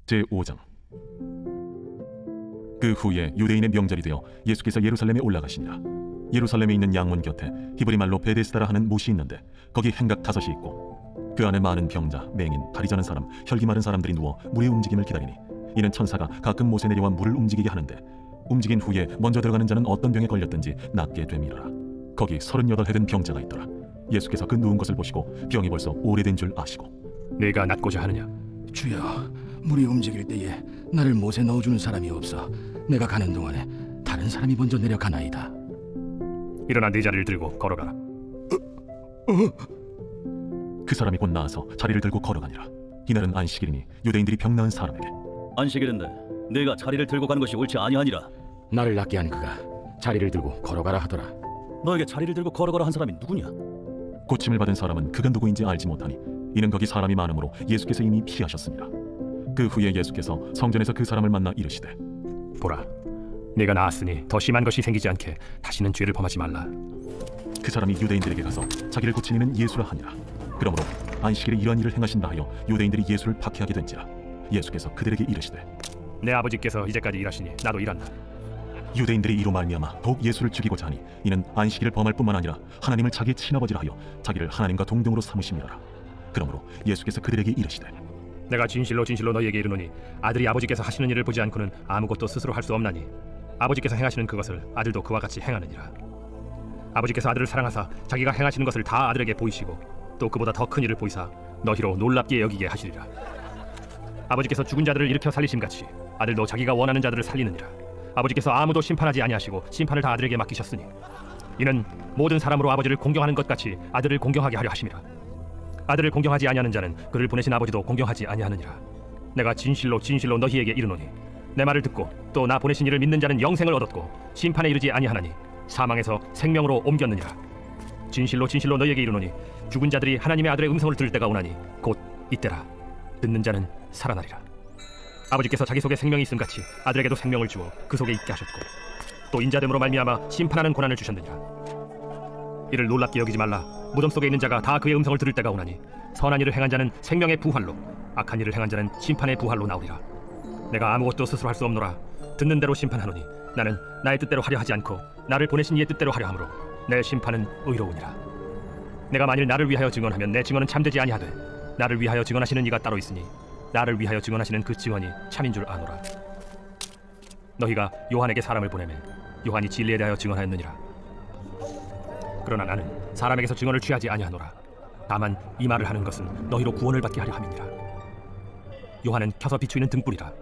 제5장. 그 후에 유대인의 명절이 되어 예수께서 예루살렘에 올라가시니라. 예루살렘에 있는 양문 곁에 히브리 말로 베데스다라 하는 못이 있는데 거기 행각 5이 있고 그 안에 많은 병자, 맹인, 다리 저는 사람, 혈기 마른 사람들이 누워 물의 움직임을 기다리니 이는 천사가 가끔 못에 내려와 물을 움직이게 하는데 움직인 후에 먼저 들어가는 자는 어떤 병에 걸렸든지 낫게 됨이라. 거기 38해 된 병자가 있더라. 예수께서 그 누운 것을 보시고 병이 벌써 오래된 줄 아시고 네가 낫고자 하느냐? 주여, 물이 움직일 때에 나를 못에 넣어주는 사람이 없어 내가 가는 동안에 다른 사람이 먼저 내려가나이다. 일어나 네 자리를 들고 걸어가라. 그 사람이 곧 나와서 자리를 들고 걸어가니라. 이날은 안식일이니 유대인들이 병 나은 사람에게 안식일인데 네가 자리를 들고 가는 것이 옳지 아니하니라. 나를 낫게 한 그가 자리를 들고 걸어가라 하더라. 너에게 자리를 들고 걸어가라 한 사람이 누구냐? 고침을 받은 사람은 그가 누구인지 알지 못하니 이는 거기 사람이 많으므로 예수께서 이미 피하셨습니다. 그 후에 예수께서 성전에서 그 사람을 만나 이르시되 보라, 네가 나았으니 더 심한 것이 생기지 않게 다시는 죄를 범하지 말라. 그 사람이 유대인들에게 가서 자기를 고친 이는 예수라 하니라. 그러므로 안식일에 이러한 일을 행하신다 하여 유대인들이 예수를 박해하게 된지라. 예수께서 그들에게 이르시되 내 아버지께서 이제까지 일하시니 나도 일한다. 유대인들이 이로 말미암아 더욱 예수를 죽이고자 하니 이는 안식일을 범할 뿐만 아니라 하나님을 자기의 친아버지라 하여 자기를 하나님과 동등으로 삼으심이라. 그러므로 예수께서 그들에게 이르시되 내가 진실로 진실로 너희에게 이르노니 아들이 아버지께서 하시는 일을 보지 않고는 아무것도 스스로 할 수 없나니 아버지께서 행하시는 그것을 아들도 그와 같이 행하느니라. 아버지께서 아들을 사랑하사 자기가 행하시는 것을 다 아들에게 보이시고 또 그보다 더 큰 일을 보이사 너희로 놀랍게 여기게 하시리라. 아버지께서 죽은 자들을 일으켜 살리심같이 아들도 자기가 원하는 자들을 살리느니라. 아버지께서 아무도 심판하지 아니하시고 심판을 다 아들에게 맡기셨으니 이는 모든 사람으로 아버지를 공경하는 것 같이 아들을 공경하게 하려 하심이라. 아들을 공경하지 아니하는 자는 그를 보내신 아버지도 공경하지 아니하느니라. 내가 진실로 진실로 너희에게 이르노니 내 말을 듣고 또 나 보내신 이를 믿는 자는 영생을 얻었고 심판에 이르지 아니하나니 사망에서 생명으로 옮겼느니라. 진실로 진실로 너희에게 이르노니 죽은 자들이 하나님의 아들의 음성을 들을 때가 오나니 곧 이때라. 듣는 자는 살아나리라. 아버지께서 자기 속에 생명이 있음같이 아들에게도 생명을 주어 그 속에 있게 하셨고 또 인자됨으로 말미암아 심판하는 고난을 주셨느니라. 이를 놀랍게 여기지 말라. 무덤 속에 있는 자가 다 그의 음성을 들을 때가 오나니 선한 일을 행한 자는 생명의 부활로 악한 일을 행한 자는 심판의 부활로 나오리라. 내가 아무것도 스스로 할 수 없노라. 듣는 대로 심판하노니 나는 나의 뜻대로 하려 하지 않고 나를 보내신 이의 뜻대로 하려 함으로 내 심판은 의로우니라. 내가 만일 나를 위하여 증언하면 내 증언은 참되지 아니하되 나를 위하여 증언하시는 이가 따로 있으니 나를 위하여 증언하시는 그 증언이 참인 줄 아노라. 너희가 요한에게 사람을 보내매 요한이 진리에 대하여 증언하였느니라. 그러나 나는 사람에게서 증언을 취하지 아니하노라. 다만 이 말을 하는 것은 너희로 구원을 받게 하려 함이니라. 요한은 켜서 비추이는 등불이라.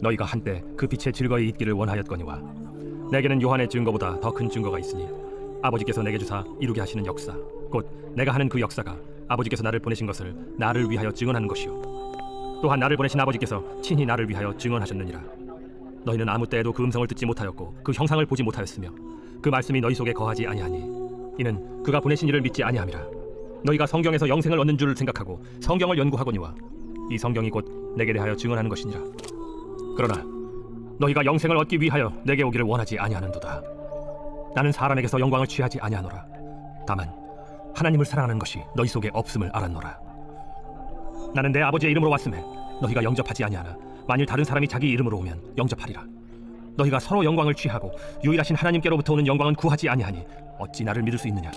너희가 한때 그 빛에 즐거이 있기를 원하였거니와 내게는 요한의 증거보다 더 큰 증거가 있으니 아버지께서 내게 주사 이루게 하시는 역사 곧 내가 하는 그 역사가 아버지께서 나를 보내신 것을 나를 위하여 증언하는 것이요 또한 나를 보내신 아버지께서 친히 나를 위하여 증언하셨느니라. 너희는 아무 때에도 그 음성을 듣지 못하였고 그 형상을 보지 못하였으며 그 말씀이 너희 속에 거하지 아니하니 이는 그가 보내신 이를 믿지 아니함이라. 너희가 성경에서 영생을 얻는 줄 생각하고 성경을 연구하거니와 이 성경이 곧 내게 대하여 증언하는 것이니라. 그러나 너희가 영생을 얻기 위하여 내게 오기를 원하지 아니하는도다. 나는 사람에게서 영광을 취하지 아니하노라. 다만 하나님을 사랑하는 것이 너희 속에 없음을 알았노라. 나는 내 아버지의 이름으로 왔음에 너희가 영접하지 아니하나 만일 다른 사람이 자기 이름으로 오면 영접하리라. 너희가 서로 영광을 취하고 유일하신 하나님께로부터 오는 영광은 구하지 아니하니 어찌 나를 믿을 수 있느냐.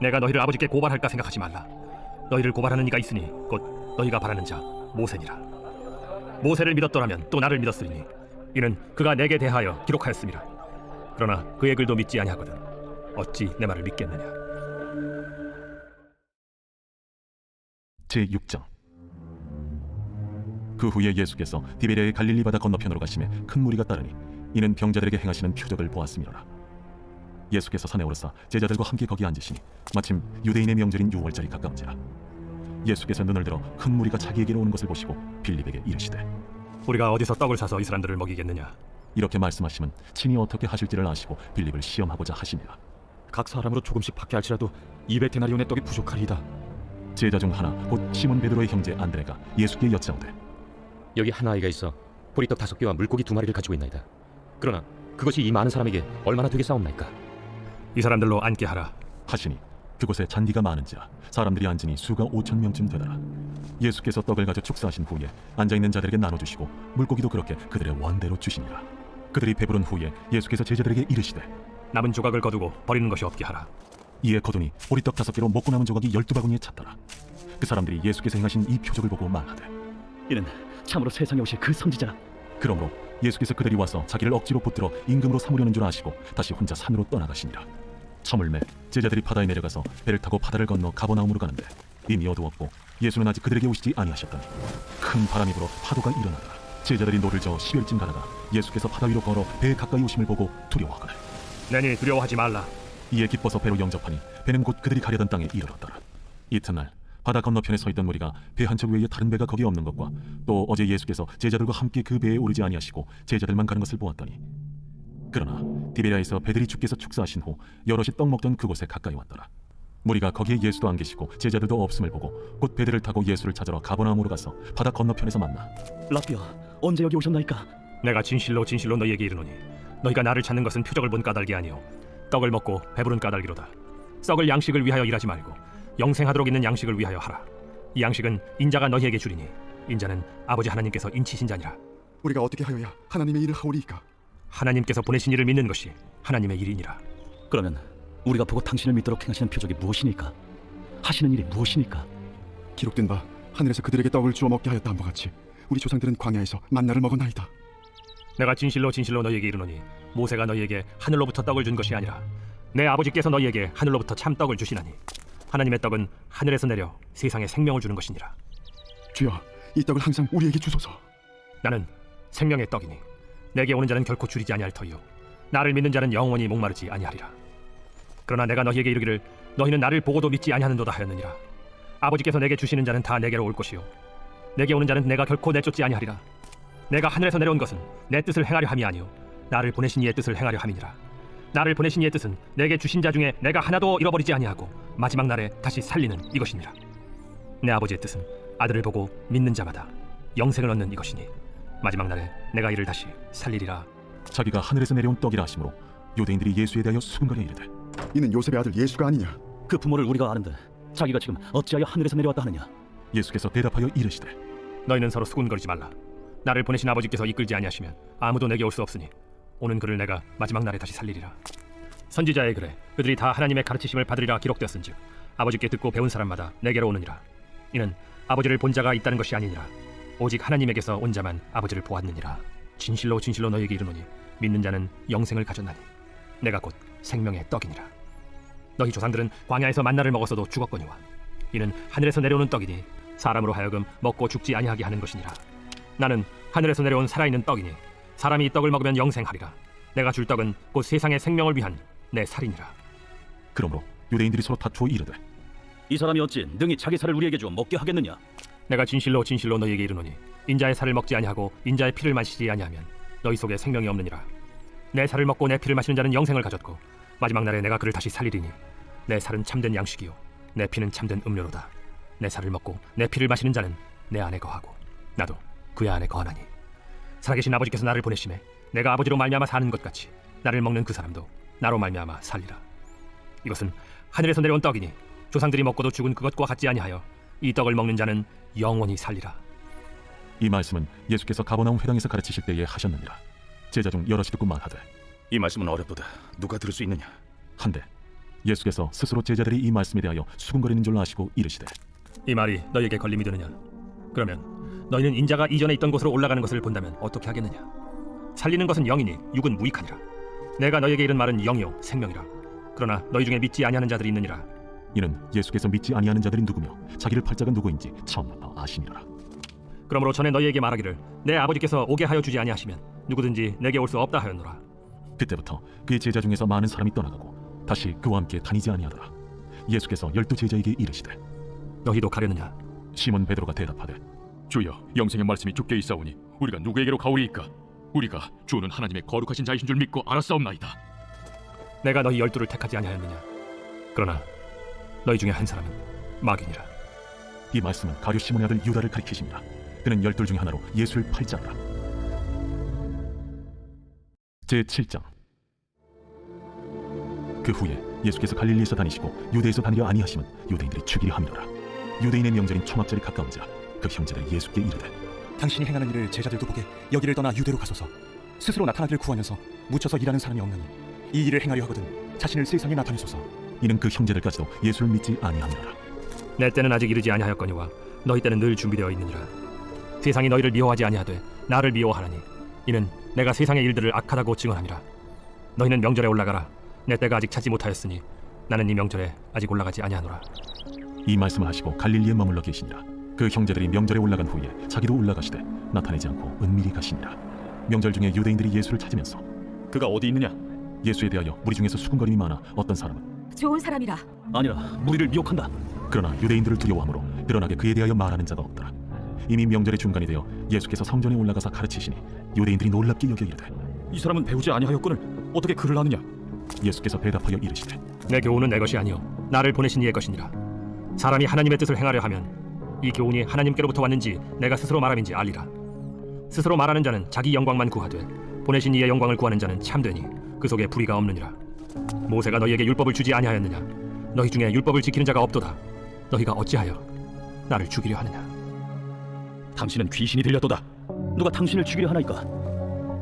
내가 너희를 아버지께 고발할까 생각하지 말라. 너희를 고발하는 이가 있으니 곧 너희가 바라는 자 모세니라. 모세를 믿었더라면 또 나를 믿었으리니 이는 그가 내게 대하여 기록하였음이라. 그러나 그의 글도 믿지 아니하거든 어찌 내 말을 믿겠느냐. 제6장. 그 후에 예수께서 디베랴의 갈릴리 바다 건너편으로 가시매 큰 무리가 따르니 이는 병자들에게 행하시는 표적을 보았음이로라. 예수께서 산에 오르사 제자들과 함께 거기 앉으시니 마침 유대인의 명절인 유월절이 가까운지라. 예수께서 눈을 들어 큰 무리가 자기에게로 오는 것을 보시고 빌립에게 이르시되 우리가 어디서 떡을 사서 이 사람들을 먹이겠느냐. 이렇게 말씀하시면 친히 어떻게 하실지를 아시고 빌립을 시험하고자 하시니라. 각 사람으로 조금씩 받게 할지라도 200데나리온의 떡이 부족하리이다. 제자 중 하나 곧 시몬 베드로의 형제 안드레가 예수께 여짜오되 여기 한 아이가 있어 보리떡 5개와 물고기 2마리를 가지고 있나이다. 그러나 그것이 이 많은 사람에게 얼마나 되겠사옵나이까. 이 사람들로 앉게 하라. 하시니 그곳에 잔디가 많은지라 사람들이 앉으니 수가 5천 명쯤 되더라. 예수께서 떡을 가져 축사하신 후에 앉아있는 자들에게 나눠주시고 물고기도 그렇게 그들의 원대로 주시니라. 그들이 배부른 후에 예수께서 제자들에게 이르시되 남은 조각을 거두고 버리는 것이 없게 하라. 이에 거두니 보리떡 5개로 먹고 남은 조각이 12바구니에 찼더라. 그 사람들이 예수께서 행하신 이 표적을 보고 말하되 이는 참으로 세상에 오실 그 선지자라. 그러므로 예수께서 그들이 와서 자기를 억지로 붙들어 임금으로 삼으려는 줄 아시고 다시 혼자 산으로 떠나가시니라. 저물매 제자들이 바다에 내려가서 배를 타고 바다를 건너 가버나움으로 가는데 이미 어두웠고 예수는 아직 그들에게 오시지 아니하셨더니 큰 바람이 불어 파도가 일어나더라. 제자들이 노를 저어 10여일쯤 가다가 예수께서 바다 위로 걸어 배에 가까이 오심을 보고 두려워하거늘 내니 두려워하지 말라. 이에 기뻐서 배로 영접하니 배는 곧 그들이 가려던 땅에 이르렀더라. 이튿날 바다 건너편에 서 있던 무리가 배 한 척 외에 다른 배가 거기 없는 것과 또 어제 예수께서 제자들과 함께 그 배에 오르지 아니하시고 제자들만 가는 것을 보았더니 그러나 디베랴에서 배들이 주께서 축사하신 후 여럿이 떡 먹던 그곳에 가까이 왔더라. 무리가 거기에 예수도 안 계시고 제자들도 없음을 보고 곧 배들을 타고 예수를 찾으러 가버나움으로 가서 바다 건너편에서 만나 라비야, 언제 여기 오셨나이까? 내가 진실로 진실로 너희에게 이르노니 너희가 나를 찾는 것은 표적을 본 까닭이 아니요 떡을 먹고 배부른 까닭이로다. 썩을 양식을 위하여 일하지 말고 영생하도록 있는 양식을 위하여 하라. 이 양식은 인자가 너희에게 주리니 인자는 아버지 하나님께서 인치신 자니라. 우리가 어떻게 하여야 하나님의 일을 하오리이까? 하나님께서 보내신 이를 믿는 것이 하나님의 일이니라. 그러면 우리가 보고 당신을 믿도록 행하시는 표적이 무엇이니까? 하시는 일이 무엇이니까? 기록된 바 하늘에서 그들에게 떡을 주어 먹게 하였다 함과 같이 우리 조상들은 광야에서 만나를 먹었나이다. 내가 진실로 진실로 너희에게 이르노니 모세가 너희에게 하늘로부터 떡을 준 것이 아니라 내 아버지께서 너희에게 하늘로부터 참 떡을 주시나니 하나님의 떡은 하늘에서 내려 세상에 생명을 주는 것이니라. 주여, 이 떡을 항상 우리에게 주소서. 나는 생명의 떡이니 내게 오는 자는 결코 줄이지 아니할 터이요 나를 믿는 자는 영원히 목마르지 아니하리라. 그러나 내가 너희에게 이르기를 너희는 나를 보고도 믿지 아니하는도다 하였느니라. 아버지께서 내게 주시는 자는 다 내게로 올 것이요 내게 오는 자는 내가 결코 내쫓지 아니하리라. 내가 하늘에서 내려온 것은 내 뜻을 행하려 함이 아니요 나를 보내신 이의 뜻을 행하려 함이니라. 나를 보내신 이의 뜻은 내게 주신 자 중에 내가 하나도 잃어버리지 아니하고 마지막 날에 다시 살리는 이것이니라. 내 아버지의 뜻은 아들을 보고 믿는 자마다 영생을 얻는 이것이니 마지막 날에 내가 이를 다시 살리리라. 자기가 하늘에서 내려온 떡이라 하심으로 유대인들이 예수에 대하여 수군거려 이르되 이는 요셉의 아들 예수가 아니냐? 그 부모를 우리가 아는데 자기가 지금 어찌하여 하늘에서 내려왔다 하느냐? 예수께서 대답하여 이르시되 너희는 서로 수군거리지 말라. 나를 보내신 아버지께서 이끌지 아니하시면 아무도 내게 올 수 없으니 오는 그를 내가 마지막 날에 다시 살리리라. 선지자의 글에 그들이 다 하나님의 가르치심을 받으리라 기록되었은즉 아버지께 듣고 배운 사람마다 내게로 오느니라. 이는 아버지를 본 자가 있다는 것이 아니니라 오직 하나님에게서 온 자만 아버지를 보았느니라. 진실로 진실로 너희에게 이르노니 믿는 자는 영생을 가졌나니 내가 곧 생명의 떡이니라. 너희 조상들은 광야에서 만나를 먹었어도 죽었거니와 이는 하늘에서 내려오는 떡이니 사람으로 하여금 먹고 죽지 아니하게 하는 것이니라. 나는 하늘에서 내려온 살아있는 떡이니 사람이 이 떡을 먹으면 영생하리라. 내가 줄 떡은 곧 세상의 생명을 위한 내 살이니라. 그러므로 유대인들이 서로 다투어 이르되 이 사람이 어찌 능히 자기 살을 우리에게 주어 먹게 하겠느냐? 내가 진실로 진실로 너희에게 이르노니 인자의 살을 먹지 아니하고 인자의 피를 마시지 아니하면 너희 속에 생명이 없느니라. 내 살을 먹고 내 피를 마시는 자는 영생을 가졌고 마지막 날에 내가 그를 다시 살리리니 내 살은 참된 양식이요 내 피는 참된 음료로다. 내 살을 먹고 내 피를 마시는 자는 내 안에 거하고 나도 그의 안에 거하나니 살아계신 아버지께서 나를 보내심에 내가 아버지로 말미암아 사는 것 같이 나를 먹는 그 사람도 나로 말미암아 살리라. 이것은 하늘에서 내려온 떡이니 조상들이 먹고도 죽은 그것과 같지 아니하여 이 떡을 먹는 자는 영원히 살리라. 이 말씀은 예수께서 가버나움 회당에서 가르치실 때에 하셨느니라. 제자 중 여럿이 듣고 말하되 이 말씀은 어렵도다. 누가 들을 수 있느냐? 한데 예수께서 스스로 제자들이 이 말씀에 대하여 수군거리는 줄 아시고 이르시되 이 말이 너희에게 걸림이 되느냐? 그러면 너희는 인자가 이전에 있던 곳으로 올라가는 것을 본다면 어떻게 하겠느냐? 살리는 것은 영이니 육은 무익하니라. 내가 너희에게 이른 말은 영이요 생명이라. 그러나 너희 중에 믿지 아니하는 자들이 있느니라. 이는 예수께서 믿지 아니하는 자들이 누구며 자기를 팔 자가 누구인지 처음부터 아시니라. 그러므로 전에 너희에게 말하기를 내 아버지께서 오게 하여 주지 아니하시면 누구든지 내게 올 수 없다 하였노라. 그때부터 그의 제자 중에서 많은 사람이 떠나가고 다시 그와 함께 다니지 아니하더라. 예수께서 12 제자에게 이르시되 너희도 가려느냐? 시몬 베드로가 대답하되 주여, 영생의 말씀이 주께 있사오니 우리가 누구에게로 가오리이까? 우리가 주는 하나님의 거룩하신 자이신 줄 믿고 알았사옵나이다. 내가 너희 12를 택하지 아니하였느냐? 그러나 너희 중에 한 사람은 마귀니라. 이 말씀은 가룟 시몬의 아들 유다를 가리키십니다. 그는 12 중에 하나로 예수를 팔자라. 제7장 그 후에 예수께서 갈릴리에서 다니시고 유대에서 다니려 아니하심은 유대인들이 죽이려 함이로라. 유대인의 명절인 초막절이 가까운지라 그 형제들이 예수께 이르되 당신이 행하는 일을 제자들도 보게 여기를 떠나 유대로 가소서. 스스로 나타나기를 구하면서 묻혀서 일하는 사람이 없느니 이 일을 행하려 하거든 자신을 세상에 나타내소서. 이는 그 형제들까지도 예수를 믿지 아니함이로라. 내 때는 아직 이르지 아니하였거니와 너희 때는 늘 준비되어 있느니라. 세상이 너희를 미워하지 아니하되 나를 미워하나니 이는 내가 세상의 일들을 악하다고 증언함이라. 너희는 명절에 올라가라. 내 때가 아직 차지 못하였으니 나는 이 명절에 아직 올라가지 아니하노라. 이 말씀을 하시고 갈릴리에 머물러 계시니라. 그 형제들이 명절에 올라간 후에 자기도 올라가시되 나타내지 않고 은밀히 가시니라. 명절 중에 유대인들이 예수를 찾으면서 그가 어디 있느냐? 예수에 대하여 무리 중에서 수군거림이 많아 어떤 사람은 좋은 사람이라. 아니라 무리를 미혹한다. 그러나 유대인들을 두려워하므로 드러나게 그에 대하여 말하는 자가 없더라. 이미 명절의 중간이 되어 예수께서 성전에 올라가서 가르치시니 유대인들이 놀랍게 여겨 이르되 이 사람은 배우지 아니하였거늘 어떻게 글을 아느냐? 예수께서 대답하여 이르시되 내 교훈은 내 것이 아니요 나를 보내신 이의 것이니라. 사람이 하나님의 뜻을 행하려 하면 이 교훈이 하나님께로부터 왔는지 내가 스스로 말함인지 알리라. 스스로 말하는 자는 자기 영광만 구하되 보내신 이의 영광을 구하는 자는 참되니 그 속에 불의가 없느니라. 모세가 너희에게 율법을 주지 아니하였느냐? 너희 중에 율법을 지키는 자가 없도다. 너희가 어찌하여 나를 죽이려 하느냐? 당신은 귀신이 들렸도다. 누가 당신을 죽이려 하나이까?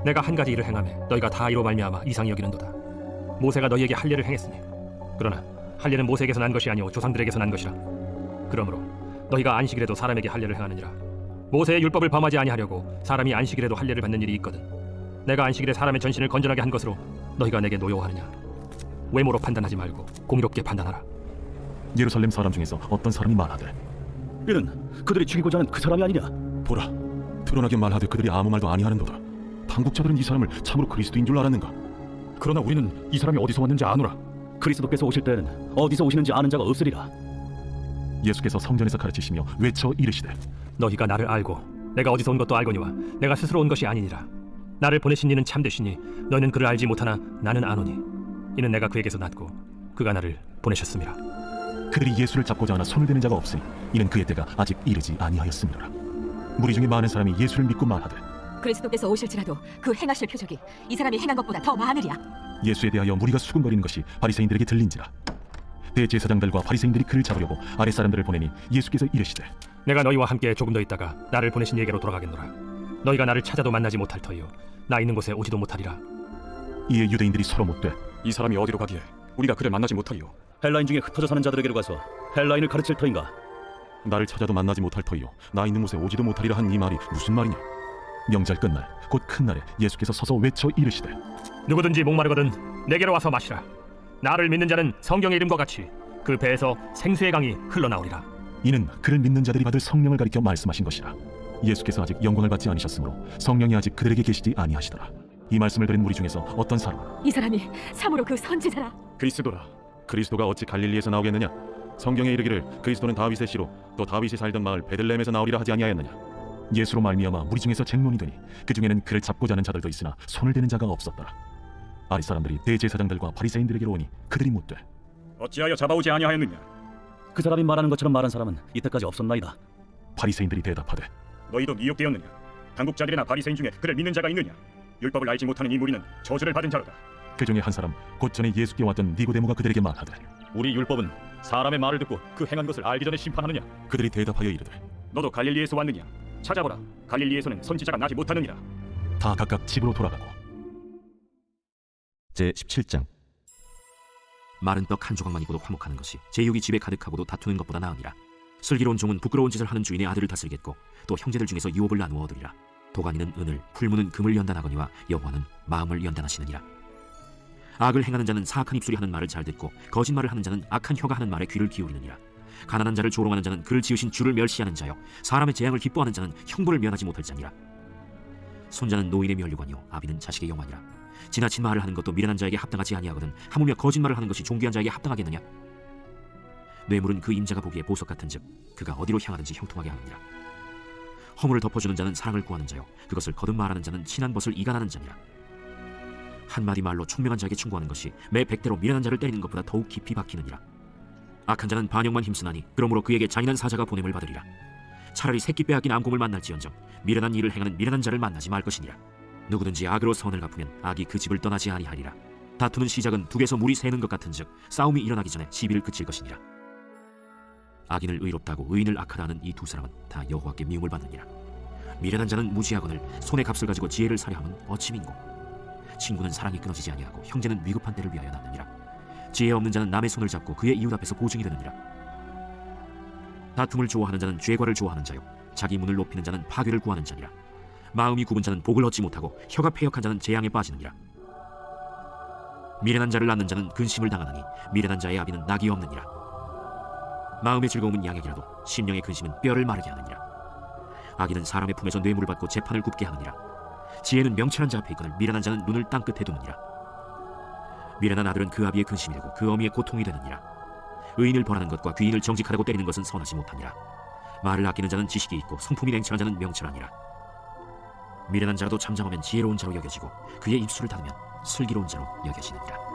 내가 한 가지 일을 행하매 너희가 다 이로 말미암아 이상히 여기는도다. 모세가 너희에게 할례를 행했으니 그러나 할례는 모세에게서 난 것이 아니오 조상들에게서 난 것이라. 그러므로 너희가 안식일에도 사람에게 할례를 행하느니라. 모세의 율법을 범하지 아니하려고 사람이 안식일에도 할례를 받는 일이 있거든. 내가 안식일에 사람의 전신을 건전하게 한 것으로 너희가 내게 노여워하느냐? 외모로 판단하지 말고 공의롭게 판단하라. 예루살렘 사람 중에서 어떤 사람이 말하되 이는 그들이 죽이고자 하는 그 사람이 아니냐? 보라, 드러나게 말하되 그들이 아무 말도 아니하는도다. 당국자들은 이 사람을 참으로 그리스도인 줄 알았는가? 그러나 우리는 이 사람이 어디서 왔는지 아노라. 그리스도께서 오실 때는 어디서 오시는지 아는 자가 없으리라. 예수께서 성전에서 가르치시며 외쳐 이르시되 너희가 나를 알고 내가 어디서 온 것도 알거니와 내가 스스로 온 것이 아니니라. 나를 보내신 이는 참되시니 너희는 그를 알지 못하나 나는 아노니 이는 내가 그에게서 났고 그가 나를 보내셨음이라. 그들이 예수를 잡고자 하나 손을 대는 자가 없으니 이는 그의 때가 아직 이르지 아니하였음이라. 무리 중에 많은 사람이 예수를 믿고 말하되 그리스도께서 오실지라도 그 행하실 표적이 이 사람이 행한 것보다 더 많으리야. 예수에 대하여 무리가 수군거리는 것이 바리새인들에게 들린지라. 대제사장들과 바리새인들이 그를 잡으려고 아랫 사람들을 보내니 예수께서 이르시되 내가 너희와 함께 조금 더 있다가 나를 보내신 이에게로 돌아가겠노라. 너희가 나를 찾아도 만나지 못할 터이요 나 있는 곳에 오지도 못하리라. 이에 유대인들이 서로 묻되 이 사람이 어디로 가기에 우리가 그를 만나지 못하리요? 헬라인 중에 흩어져 사는 자들에게로 가서 헬라인을 가르칠 터인가? 나를 찾아도 만나지 못할 터이요 나 있는 곳에 오지도 못하리라 한 이 말이 무슨 말이냐? 명절 끝날 곧 큰 날에 예수께서 서서 외쳐 이르시되 누구든지 목마르거든 내게로 와서 마시라. 나를 믿는 자는 성경의 이름과 같이 그 배에서 생수의 강이 흘러나오리라. 이는 그를 믿는 자들이 받을 성령을 가리켜 말씀하신 것이라. 예수께서 아직 영광을 받지 않으셨으므로 성령이 아직 그들에게 계시지 아니하시더라. 이 말씀을 들은 무리 중에서 어떤 사람은 이 사람이 참으로 그 선지자라. 그리스도라. 그리스도가 어찌 갈릴리에서 나오겠느냐? 성경에 이르기를 그리스도는 다윗의 씨로 또 다윗이 살던 마을 베들레헴에서 나오리라 하지 아니하였느냐? 예수로 말미암아 무리 중에서 쟁론이 되니 그 중에는 그를 잡고자 하는 자들도 있으나 손을 대는 자가 없었더라. 아리 사람들이 대제사장들과 바리새인들에게로 오니 그들이 묻되 어찌하여 잡아오지 아니하였느냐? 그 사람이 말하는 것처럼 말한 사람은 이때까지 없었나이다. 바리새인들이 대답하되 너희도 미혹되었느냐? 당국자들이나 바리새인 중에 그를 믿는 자가 있느냐? 율법을 알지 못하는 이 무리는 저주를 받은 자로다. 그 중에 한 사람 곧 전에 예수께 왔던 니고데모가 그들에게 말하되 우리 율법은 사람의 말을 듣고 그 행한 것을 알기 전에 심판하느냐? 그들이 대답하여 이르되 너도 갈릴리에서 왔느냐? 찾아보라. 갈릴리에서는 선지자가 나지 못하느니라. 다 각각 집으로 돌아가고. 제17장. 마른 떡 한 조각만 입고도 화목하는 것이 제육이 집에 가득하고도 다투는 것보다 나으니라. 슬기로운 종은 부끄러운 짓을 하는 주인의 아들을 다스리겠고 또 형제들 중에서 유업을 나누어 얻으리라. 도가니는 은을, 풀무는 금을 연단하거니와 여호와는 마음을 연단하시느니라. 악을 행하는 자는 사악한 입술이 하는 말을 잘 듣고 거짓말을 하는 자는 악한 혀가 하는 말에 귀를 기울이느니라. 가난한 자를 조롱하는 자는 그를 지으신 주를 멸시하는 자요 사람의 재앙을 기뻐하는 자는 형벌을 면하지 못할 자니라. 손자는 노인의 면류관이요 아비는 자식의 영화니라. 지나친 말을 하는 것도 미련한 자에게 합당하지 아니하거든 하물며 거짓말을 하는 것이 존귀한 자에게 합당하겠느냐. 뇌물은 그 임자가 보기에 보석 같은즉 그가 어디로 향하든지 형통하게 하느니라. 허물을 덮어주는 자는 사랑을 구하는 자요 그것을 거듭 말하는 자는 친한 벗을 이간하는 자니라. 한마디 말로 총명한 자에게 충고하는 것이 매 100대로 미련한 자를 때리는 것보다 더욱 깊이 박히느니라. 악한 자는 반역만 힘쓰나니 그러므로 그에게 잔인한 사자가 보냄을 받으리라. 차라리 새끼 빼앗긴 암곰을 만날지언정 미련한 일을 행하는 미련한 자를 만나지 말 것이니라. 누구든지 악으로 선을 갚으면 악이 그 집을 떠나지 아니하리라. 다투는 시작은 둑에서 물이 새는 것 같은즉 싸움이 일어나기 전에 시비를 그칠 것이니라. 악인을 의롭다고 의인을 악하다 하는 이 두 사람은 다 여호와께 미움을 받느니라. 미련한 자는 무지하거늘 손의 값을 가지고 지혜를 사려 함은 어찌민고. 친구는 사랑이 끊어지지 아니하고 형제는 위급한 때를 위하여 남느니라. 지혜 없는 자는 남의 손을 잡고 그의 이웃 앞에서 보증이 되느니라. 다툼을 좋아하는 자는 죄과를 좋아하는 자요 자기 문을 높이는 자는 파괴를 구하는 자니라. 마음이 굽은 자는 복을 얻지 못하고 혀가 패역한 자는 재앙에 빠지느니라. 미련한 자를 낳는 자는 근심을 당하느니 미련한 자의 아비는 낙이 없느니라. 마음의 즐거움은 양액이라도 심령의 근심은 뼈를 마르게 하느니라. 악인은 사람의 품에서 뇌물을 받고 재판을 굽게 하느니라. 지혜는 명철한 자 앞에 있거늘 미련한 자는 눈을 땅끝에 두느니라. 미련한 아들은 그 아비의 근심이 되고 그 어미의 고통이 되느니라. 의인을 벌하는 것과 귀인을 정직하라고 때리는 것은 선하지 못하니라. 말을 아끼는 자는 지식이 있고 성품이 냉철한 자는 명철하니라. 미련한 자라도 잠잠하면 지혜로운 자로 여겨지고 그의 입술을 닫으면 슬기로운 자로 여겨지느니라.